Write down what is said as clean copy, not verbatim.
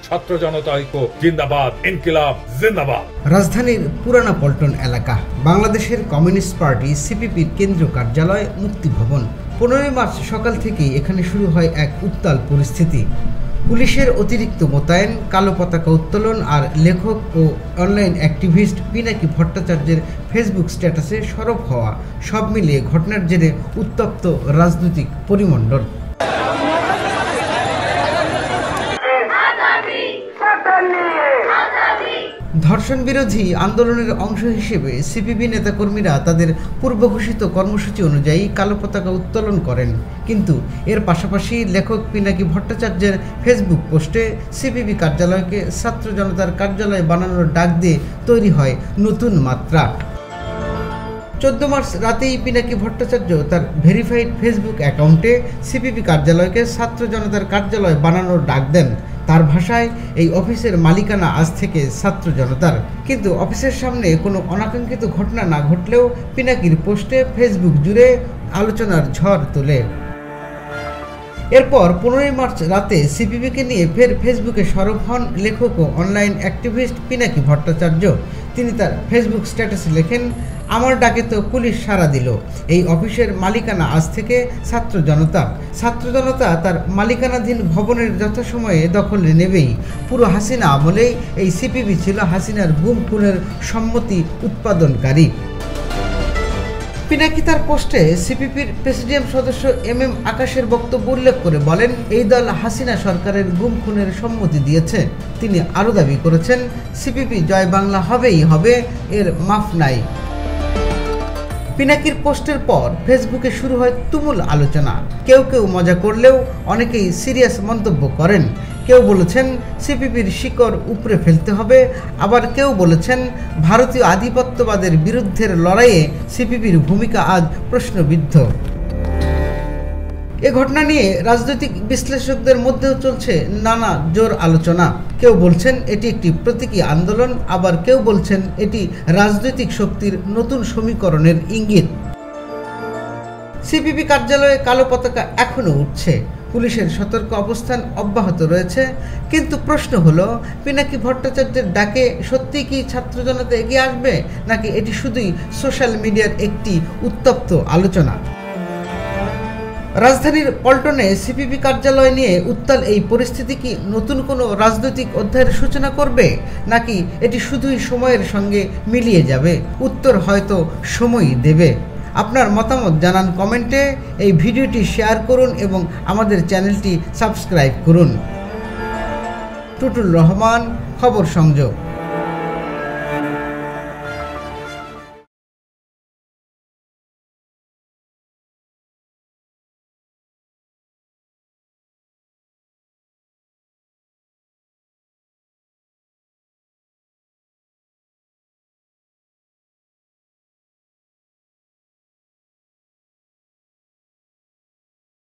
ছাত্র জনতা ঐক্য জিন্দাবাদ, ইনকিলাব জিন্দাবাদ। রাজধানীর পুরানা পল্টন এলাকা, বাংলাদেশের কমিউনিস্ট পার্টি সিপিপির কেন্দ্রীয় কার্যালয় মুক্তি ভবন। 15 মার্চ সকাল থেকেই এখানে শুরু হয় এক উত্তাল পরিস্থিতি। পুলিশের অতিরিক্ত মোতায়েন, কালো পতাকা উত্তোলন আর লেখক ও অনলাইন অ্যাক্টিভিস্ট পিনাকি ভট্টাচার্যের ফেসবুক স্ট্যাটাসে সরব হওয়া, সব মিলিয়ে ঘটনার জেরে উত্তপ্ত রাজনৈতিক পরিমণ্ডল। ধর্ষণ বিরোধী আন্দোলনের অংশ হিসেবে সিপিবি নেতাকর্মীরা তাদের পূর্বঘোষিত কর্মসূচি অনুযায়ী কালো পতাকা উত্তোলন করেন, কিন্তু এর পাশাপাশি লেখক পিনাকি ভট্টাচার্যের ফেসবুক পোস্টে সিপিবি কার্যালয়কে ছাত্র জনতার কার্যালয় বানানোর ডাক দিয়ে তৈরি হয় নতুন মাত্রা। 14 মার্চ রাতেই পিনাকি ভট্টাচার্য তার ভেরিফাইড ফেসবুক অ্যাকাউন্টে সিপিবি কার্যালয়কে ছাত্র জনতার কার্যালয় বানানোর ডাক দেন। তার ভাষায়, এই অফিসের মালিকানা আজ থেকে ছাত্র জনতার। কিন্তু অফিসের সামনে কোনো অনাকাঙ্ক্ষিত ঘটনা না ঘটলেও পিনাকির পোস্টে ফেসবুক জুড়ে আলোচনার ঝড় তোলে। এরপর 15 মার্চ রাতে সিপিবিকে নিয়ে ফের ফেসবুকে সরব হন লেখক ও অনলাইন অ্যাক্টিভিস্ট পিনাকি ভট্টাচার্য। তিনি তার ফেসবুক স্ট্যাটাসে লেখেন, আমার ডাকে তো পুলিশ সাড়া দিল। এই অফিসের মালিকানা আজ থেকে ছাত্র জনতা। ছাত্র জনতা তার মালিকানাধীন ভবনের যথাসময়ে দখলে নেবেই। পুরো হাসিনা আমলেই এই সিপিবি ছিল হাসিনার গুম খুনের সম্মতি উৎপাদনকারী। পিনাকি তার পোস্টে সিপিপির প্রেসিডিয়াম সদস্য MM আকাশের বক্তব্য উল্লেখ করে বলেন, এই দল হাসিনা সরকারের গুম খুনের সম্মতি দিয়েছে। তিনি আরও দাবি করেছেন, সিপিপি জয় বাংলা হবেই হবে, এর মাফ নাই। পিনাকির পোস্টের পর ফেসবুকে শুরু হয় তুমুল আলোচনা। কেউ কেউ মজা করলেও অনেকেই সিরিয়াস মন্তব্য করেন। কেউ বলেছেন সিপিপির শিকড় উপড়ে ফেলতে হবে, আবার কেউ বলেছেন ভারতীয় আধিপত্যবাদের বিরুদ্ধের লড়াইয়ে সিপিপির ভূমিকা আজ প্রশ্নবিদ্ধ। এ ঘটনা নিয়ে রাজনৈতিক বিশ্লেষকদের মধ্যেও চলছে নানা জোর আলোচনা। কেউ বলছেন এটি একটি প্রতীকী আন্দোলন, আবার কেউ বলছেন এটি রাজনৈতিক শক্তির নতুন সমীকরণের ইঙ্গিত। সিপিপি কার্যালয়ে কালো পতাকা এখনও উঠছে, পুলিশের সতর্ক অবস্থান অব্যাহত রয়েছে। কিন্তু প্রশ্ন হলো, পিনাকি ভট্টাচার্যের ডাকে সত্যিই কি ছাত্র জনতা এগিয়ে আসবে, নাকি এটি শুধুই সোশ্যাল মিডিয়ার একটি উত্তপ্ত আলোচনা? রাজধানীর পল্টনে সিপিবি কার্যালয় নিয়ে উত্তাল এই পরিস্থিতি কি নতুন কোনো রাজনৈতিক অধ্যায়ের সূচনা করবে, নাকি এটি শুধুই সময়ের সঙ্গে মিলিয়ে যাবে? উত্তর হয়তো সময়ই দেবে। আপনার মতামত জানান কমেন্টে, এই ভিডিওটি শেয়ার করুন এবং আমাদের চ্যানেলটি সাবস্ক্রাইব করুন। টুটুল রহমান, খবর সংযোগ।